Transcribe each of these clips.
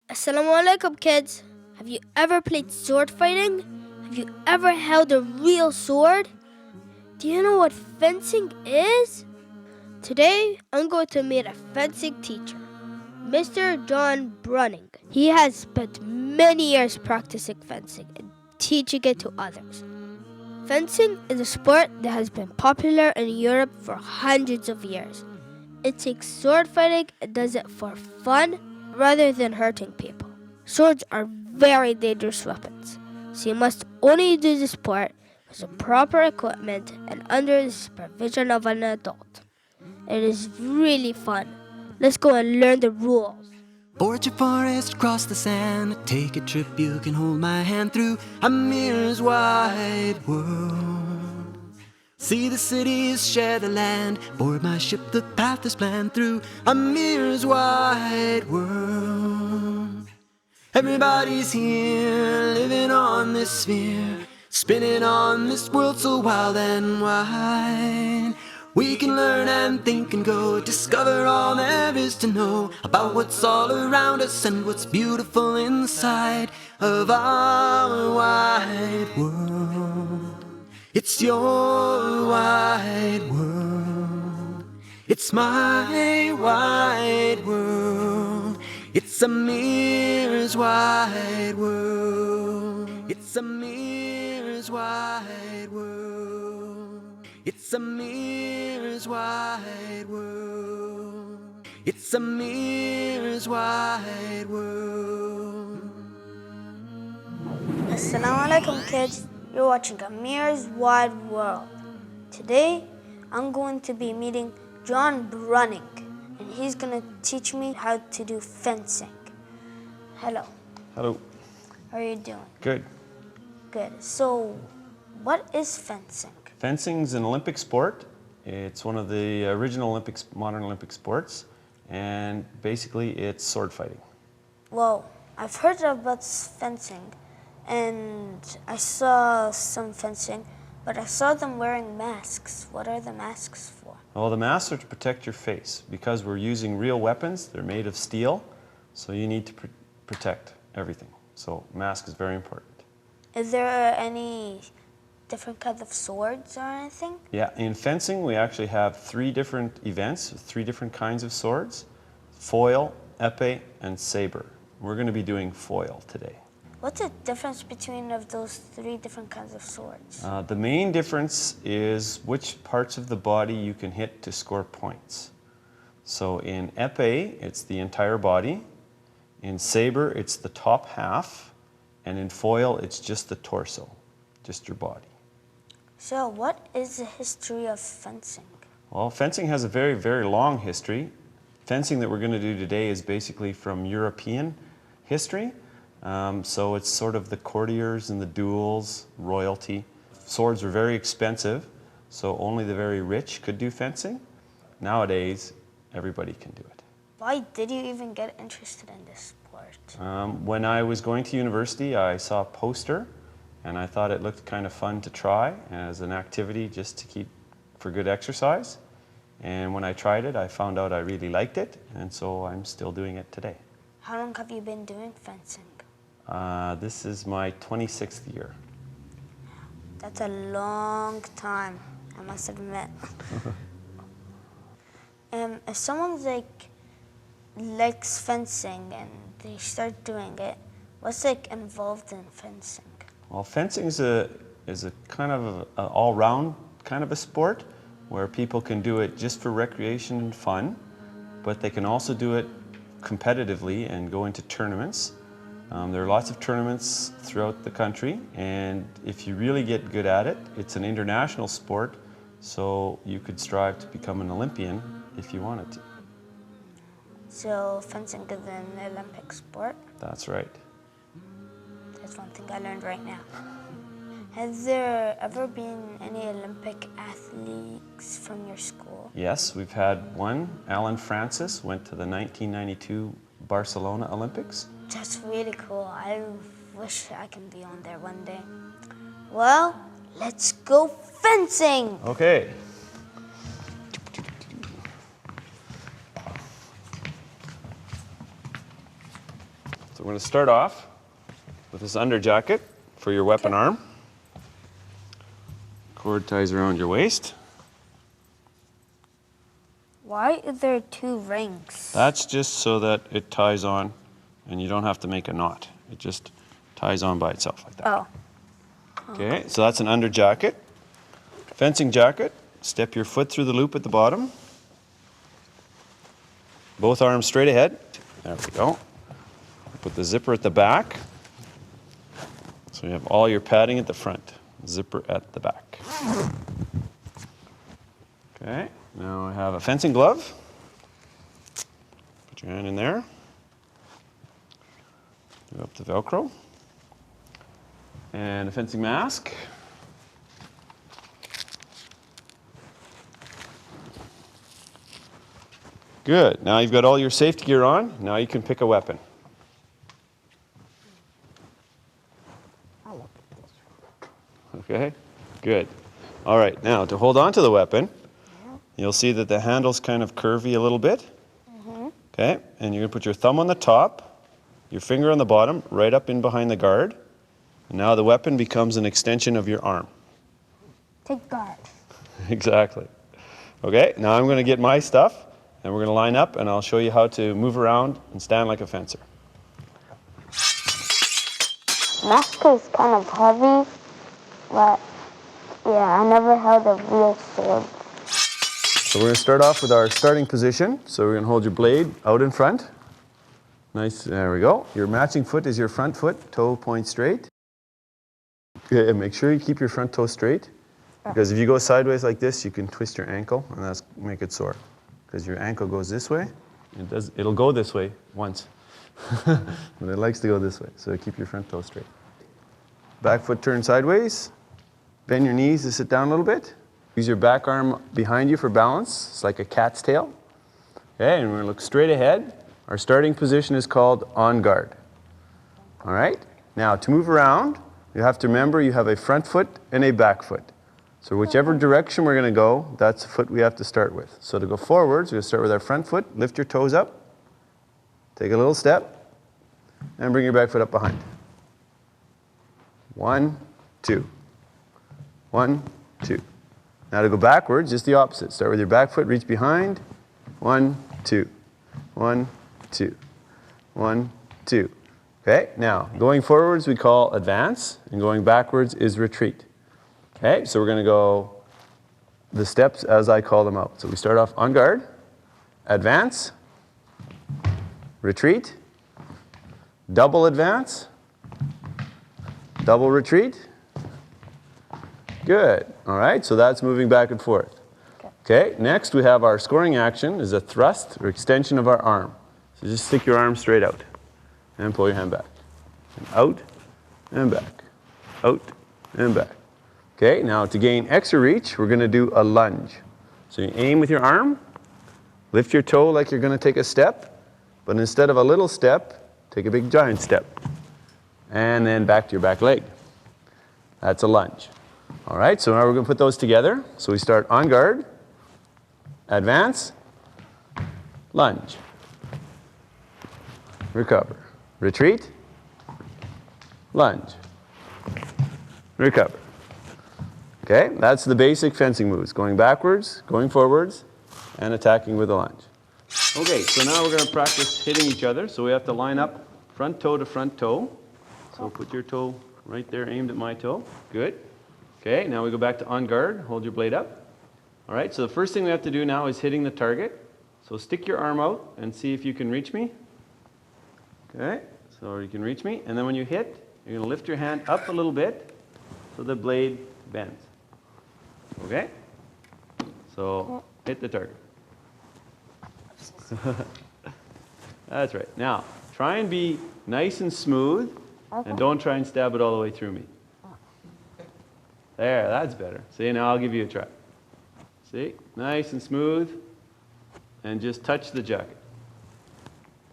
Assalamu alaikum, kids. Have you ever played sword fighting? Have you ever held a real sword? Do you know what fencing is? Today, I'm going to meet a fencing teacher, Mr. John Brunning. He has spent many years practicing fencing and teaching it to others. Fencing is a sport that has been popular in Europe for hundreds of years. It takes sword fighting and does it for fun rather than hurting people. Swords are very dangerous weapons, so you must only do the sport with the proper equipment and under the supervision of an adult. It is really fun. Let's go and learn the rules. Forge a forest, cross the sand, take a trip, you can hold my hand through Ameer's wide world. See the cities, share the land, board my ship, the path is planned through Ameer's wide world. Everybody's here, living on this sphere, spinning on this world so wild and wide. We can learn and think and go, discover all there is to know about what's all around us and what's beautiful inside of our wide world. It's your wide world. It's my wide world. It's Ameer's wide world. It's Ameer's wide world. It's Ameer's wide world. It's Ameer's wide world. Assalamu alaikum, kids. You're watching Ameer's Wide World. Today, I'm going to be meeting John Brunning, and he's going to teach me how to do fencing. Hello. Hello. How are you doing? Good. Good. So, what is fencing? Fencing is an Olympic sport. It's one of the original modern Olympic sports, and basically it's sword fighting. Well, I've heard about fencing, and I saw some fencing, but I saw them wearing masks. What are the masks for? Well, the masks are to protect your face. Because we're using real weapons, they're made of steel, so you need to protect everything. So mask is very important. Is there any different kinds of swords or anything? Yeah, in fencing we actually have 3 different events, 3 different kinds of swords: foil, épée, and saber. We're going to be doing foil today. What's the difference between of those 3 different kinds of swords? The main difference is which parts of the body you can hit to score points. So in épée, it's the entire body. In saber, it's the top half. And in foil, it's just the torso, just your body. So what is the history of fencing? Well, fencing has a very, very long history. Fencing that we're going to do today is basically from European history. So it's sort of the courtiers and the duels, royalty. Swords were very expensive, so only the very rich could do fencing. Nowadays, everybody can do it. Why did you even get interested in this sport? When I was going to university, I saw a poster, and I thought it looked kind of fun to try as an activity just to keep for good exercise. And when I tried it, I found out I really liked it, and so I'm still doing it today. How long have you been doing fencing? This is my 26th year. That's a long time, I must admit. If someone likes fencing and they start doing it, what's involved in fencing? Well, fencing is a kind of an all-round kind of a sport where people can do it just for recreation and fun, but they can also do it competitively and go into tournaments. There are lots of tournaments throughout the country, and if you really get good at it, it's an international sport, so you could strive to become an Olympian if you wanted to. So fencing is an Olympic sport? That's right. That's one thing I learned right now. Has there ever been any Olympic athletes from your school? Yes, we've had one. Alan Francis went to the 1992 Barcelona Olympics. That's really cool. I wish I can be on there one day. Well, let's go fencing! Okay. So we're going to start off with this under jacket for your weapon arm. Cord ties around your waist. Why is there 2 rings? That's just so that it ties on and you don't have to make a knot. It just ties on by itself like that. Oh. Okay, so that's an under jacket. Fencing jacket, step your foot through the loop at the bottom. Both arms straight ahead. There we go. Put the zipper at the back. So you have all your padding at the front. Zipper at the back. Okay, now I have a fencing glove. Put your hand in there. Do up the Velcro. And a fencing mask. Good. Now you've got all your safety gear on. Now you can pick a weapon. Okay, good. All right, now to hold on to the weapon, you'll see that the handle's kind of curvy a little bit. Okay, and you're going to put your thumb on the top, your finger on the bottom, right up in behind the guard. And now the weapon becomes an extension of your arm. Take guard. Exactly. Okay, now I'm going to get my stuff, and we're going to line up, and I'll show you how to move around and stand like a fencer. Mask is kind of heavy, but yeah, I never held a real sword. So we're going to start off with our starting position. So we're going to hold your blade out in front. Nice, there we go. Your matching foot is your front foot, toe points straight. Okay, and make sure you keep your front toe straight, because if you go sideways like this, you can twist your ankle, and that's make it sore. Because your ankle goes this way, it'll go this way once, but it likes to go this way. So keep your front toe straight. Back foot turn sideways. Bend your knees to sit down a little bit. Use your back arm behind you for balance. It's like a cat's tail. Okay, and we're going to look straight ahead. Our starting position is called on guard. All right? Now, to move around, you have to remember you have a front foot and a back foot. So whichever direction we're going to go, that's the foot we have to start with. So to go forwards, we're going to start with our front foot. Lift your toes up. Take a little step. And bring your back foot up behind. 1, 2. 1, 2. Now to go backwards, just the opposite. Start with your back foot, reach behind. 1, 2. 1, 2. 1, 2. Okay, now going forwards we call advance, and going backwards is retreat. Okay, so we're going to go the steps as I call them out. So we start off on guard, advance, retreat, double advance, double retreat. Good. All right, so that's moving back and forth. Okay, next we have our scoring action is a thrust or extension of our arm. So just stick your arm straight out and pull your hand back. And out and back. Out and back. Okay, now to gain extra reach, we're going to do a lunge. So you aim with your arm, lift your toe like you're going to take a step, but instead of a little step, take a big giant step. And then back to your back leg. That's a lunge. All right, so now we're going to put those together. So we start on guard, advance, lunge, recover, retreat, lunge, recover. Okay, that's the basic fencing moves, going backwards, going forwards, and attacking with a lunge. Okay, so now we're going to practice hitting each other. So we have to line up front toe to front toe. So put your toe right there aimed at my toe. Good. Okay, now we go back to on guard. Hold your blade up. All right, so the first thing we have to do now is hitting the target. So stick your arm out and see if you can reach me. Okay, so you can reach me. And then when you hit, you're going to lift your hand up a little bit so the blade bends. Okay? So hit the target. That's right. Now, try and be nice and smooth, and don't try and stab it all the way through me. There, that's better. See, now I'll give you a try. See, nice and smooth, and just touch the jacket.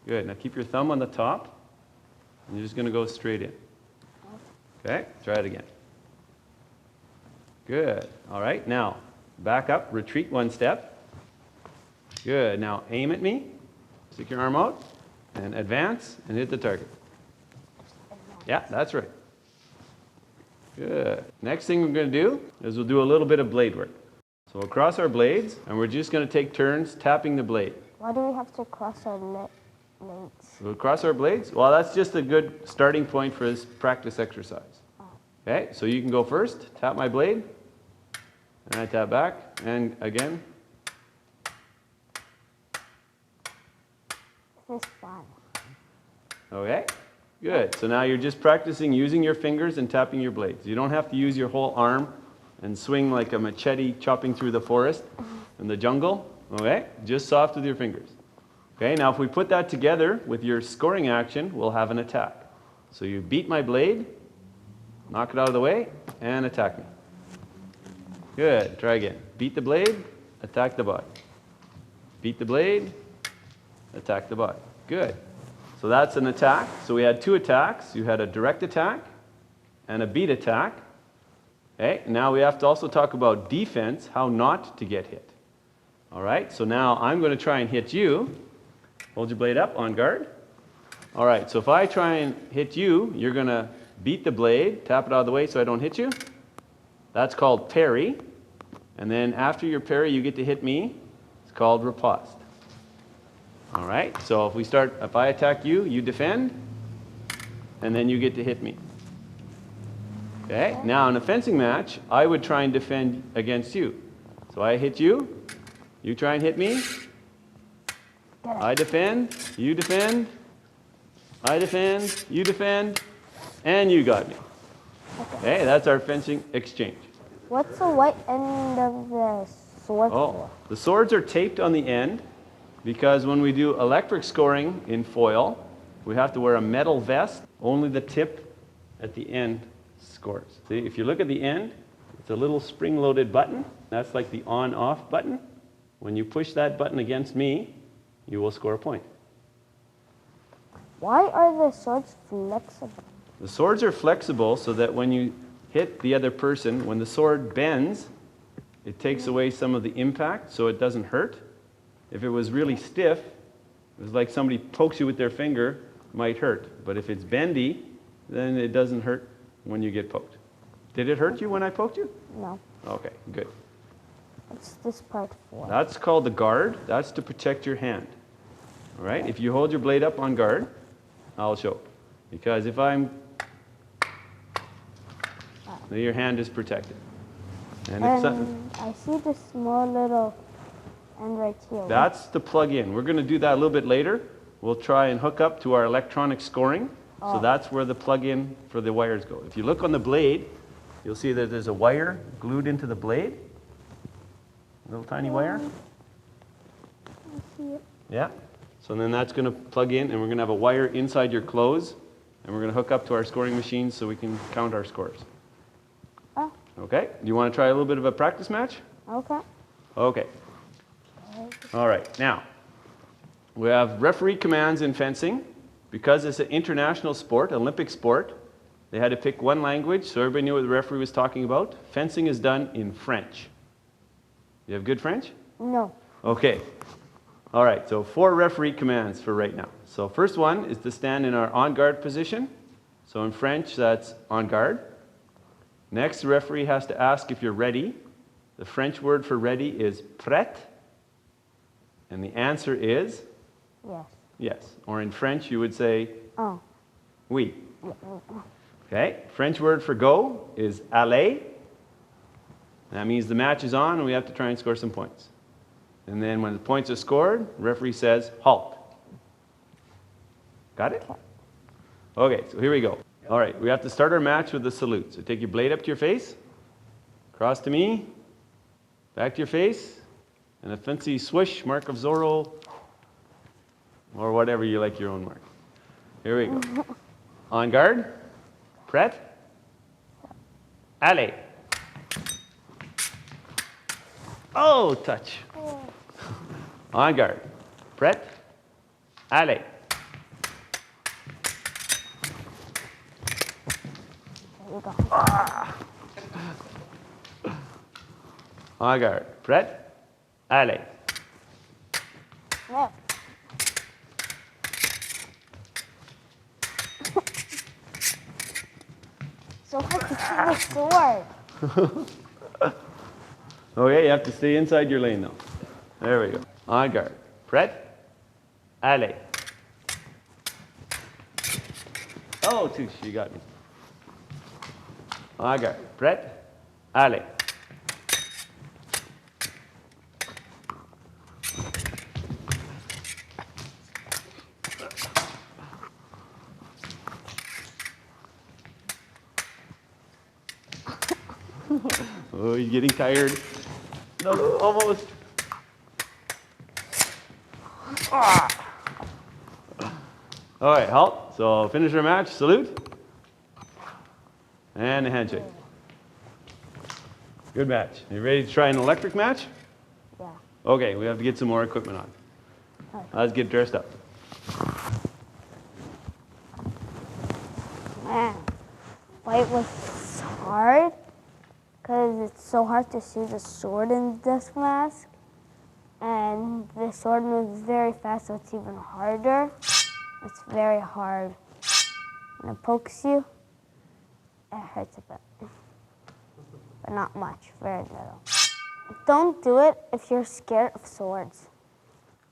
Good. Now keep your thumb on the top, and you're just going to go straight in. Okay, try it again. Good. All right, now back up, retreat one step. Good. Now aim at me, stick your arm out, and advance, and hit the target. Yeah, that's right. Good. Next thing we're going to do is we'll do a little bit of blade work. So we'll cross our blades, and we're just going to take turns tapping the blade. Why do we have to cross our blades? We'll cross our blades? Well, that's just a good starting point for this practice exercise. Okay, so you can go first. Tap my blade, and I tap back, and again. This is fun. Okay, good. So now you're just practicing using your fingers and tapping your blades. You don't have to use your whole arm and swing like a machete chopping through the forest in the jungle. Okay, just soft with your fingers. Okay, now if we put that together with your scoring action, we'll have an attack. So you beat my blade, knock it out of the way, and attack me. Good, try again. Beat the blade, attack the body. Beat the blade, attack the body. Good. So that's an attack. So we had 2 attacks. You had a direct attack and a beat attack. Okay, now we have to also talk about defense, how not to get hit. All right, so now I'm going to try and hit you. Hold your blade up, on guard. All right, so if I try and hit you, you're going to beat the blade, tap it out of the way so I don't hit you. That's called parry. And then after your parry, you get to hit me. It's called riposte. All right, so if I attack you, you defend, and then you get to hit me. Okay, now in a fencing match, I would try and defend against you. So I hit you, you try and hit me, I defend, you defend, I defend, you defend, and you got me. Okay, that's our fencing exchange. What's the white end of the sword for? The swords are taped on the end because when we do electric scoring in foil, we have to wear a metal vest. Only the tip at the end scores. See, if you look at the end, it's a little spring-loaded button. That's like the on-off button. When you push that button against me, you will score a point. Why are the swords flexible? The swords are flexible so that when you hit the other person, when the sword bends, it takes away some of the impact so it doesn't hurt. If it was really stiff, it was like somebody pokes you with their finger, it might hurt. But if it's bendy, then it doesn't hurt when you get poked. Did it hurt you when I poked you? No. Okay, good. What's this part for? That's called the guard. That's to protect your hand. All right, if you hold your blade up on guard, I'll show. Because if I'm, then your hand is protected. And if I see the small little end right here. That's to plug in. We're going to do that a little bit later. We'll try and hook up to our electronic scoring. So that's where the plug-in for the wires go. If you look on the blade, you'll see that there's a wire glued into the blade. A little tiny wire. I see it. Yeah. So then that's going to plug in, and we're going to have a wire inside your clothes, and we're going to hook up to our scoring machine so we can count our scores. Oh. Okay. Do you want to try a little bit of a practice match? Okay. Okay. All right. Now, we have referee commands in fencing. Because it's an international sport, Olympic sport, they had to pick one language so everybody knew what the referee was talking about. Fencing is done in French. You have good French? No. Okay. All right, so 4 referee commands for right now. So first one is to stand in our on guard position. So in French, that's on guard. Next, the referee has to ask if you're ready. The French word for ready is prêt. And the answer is? Yes. Yes. Or in French, you would say, Oh. oui. Okay. French word for go is aller. That means the match is on and we have to try and score some points. And then when the points are scored, the referee says, halt. Got it? Okay, so here we go. All right, we have to start our match with the salute. So take your blade up to your face, cross to me, back to your face, and a fancy swish, mark of Zorro, or whatever you like your own mark. Here we go. On guard. Prêt. Allez. Oh, touch. On guard. Prêt. Allez. En garde. Prête? Allez. so hard to see the sword. Okay, you have to stay inside your lane though. There we go. On guard. Prêt? Allez. Oh, touche, you got me. On guard. Prêt? Allez. Oh, he's getting tired. No, almost. Ah. All right, halt. So finish our match. Salute. And a handshake. Good match. You ready to try an electric match? Yeah. Okay, we have to get some more equipment on. Okay. Let's get dressed up. Man, fight was hard because it's so hard to see the sword in this mask. And the sword moves very fast, so it's even harder. It's very hard. When it pokes you, it hurts a bit. But not much, very little. Don't do it if you're scared of swords.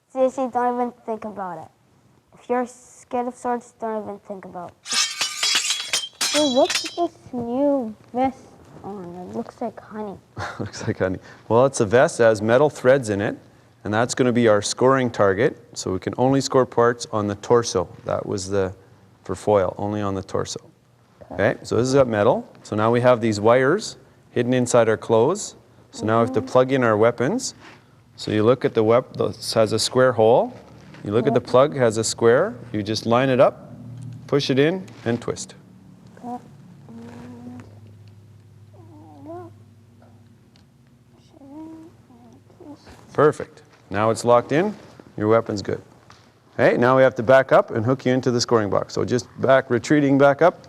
Seriously, don't even think about it. If you're scared of swords, don't even think about it. So what's this new vest on? It looks like honey. Looks like honey. Well, it's a vest that has metal threads in it, and that's going to be our scoring target. So we can only score parts on the torso. That was for foil, only on the torso. Okay, so this is got metal. So now we have these wires hidden inside our clothes. So now we have to plug in our weapons. So you look at the this has a square hole. You look at the plug, has a square. You just line it up, push it in, and twist. Perfect. Now it's locked in. Your weapon's good. Okay, now we have to back up and hook you into the scoring box. So just retreating back up.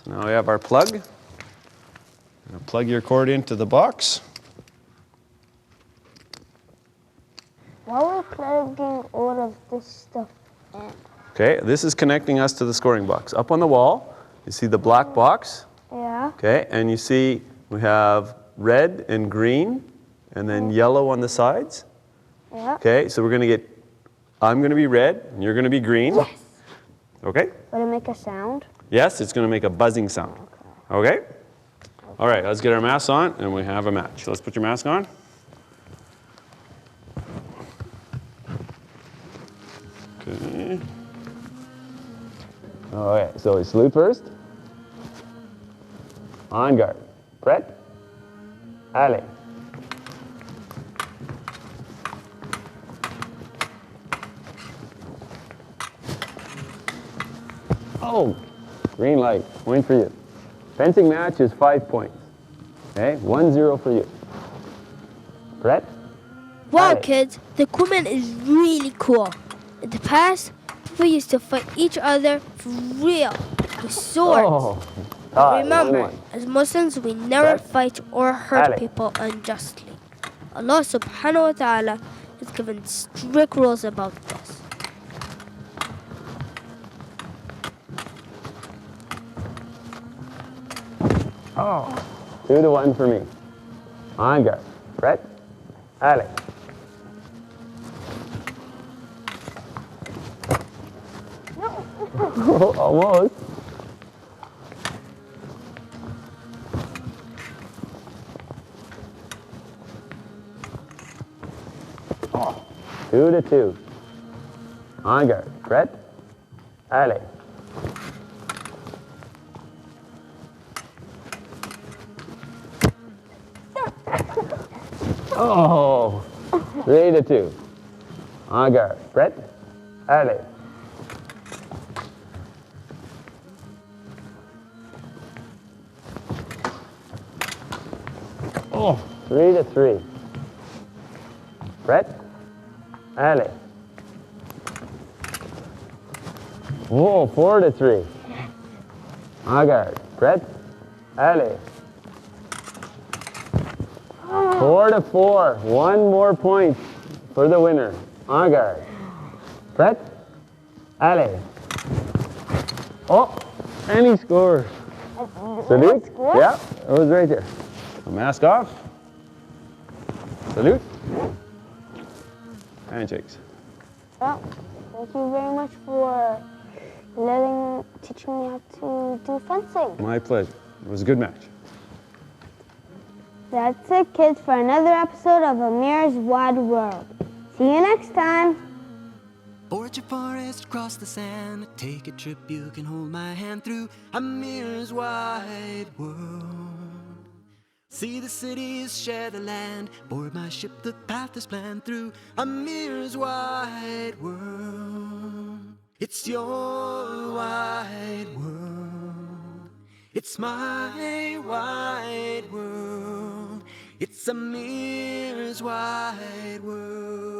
So now we have our plug. Now plug your cord into the box. Why are we plugging all of this stuff in? Okay, this is connecting us to the scoring box. Up on the wall, you see the black box. Yeah. Okay, and you see we have red and green, and then yellow on the sides. Yeah. Okay, so I'm going to be red, and you're going to be green. Yes. Okay? Will it make a sound? Yes, it's going to make a buzzing sound. Okay? All right, let's get our masks on, and we have a match. Let's put your mask on. Okay. All right, so we salute first. On guard. Prêt? Allez. Oh, green light, point for you. Fencing match is 5 points. Okay, 1-0 for you. Prêt? Wow, Allez. kids, the equipment is really cool. In the past, people used to fight each other for real with swords. Oh, But remember, 1-1. as Muslims, we never Right. fight or hurt Allez. people unjustly. Allah subhanahu wa ta'ala has given strict rules about this. Oh. 2-1 for me. On guard. Prêt? Allez. No. Almost. Oh. 2-2. On guard. Prêt? Allez. Oh, 3-2. En garde. Prêt? Allez. Oh, 3-3. Prêt? Allez. Oh, 4-3. En garde. Prêt? Allez. 4-4. One more point for the winner. En garde. Prêt? Allez. Oh, And he scores. Salute. Yeah, it was right there. So mask off. Salute. Handshakes. Well, thank you very much for teaching me how to do fencing. My pleasure. It was a good match. That's it, kids, for another episode of Ameer's Wide World. See you next time. Forge a forest, across the sand, take a trip you can hold my hand through Ameer's wide world. See the cities, share the land, board my ship, the path is planned through Ameer's wide world. It's your wide world. It's my wide world. It's Ameer's wide world.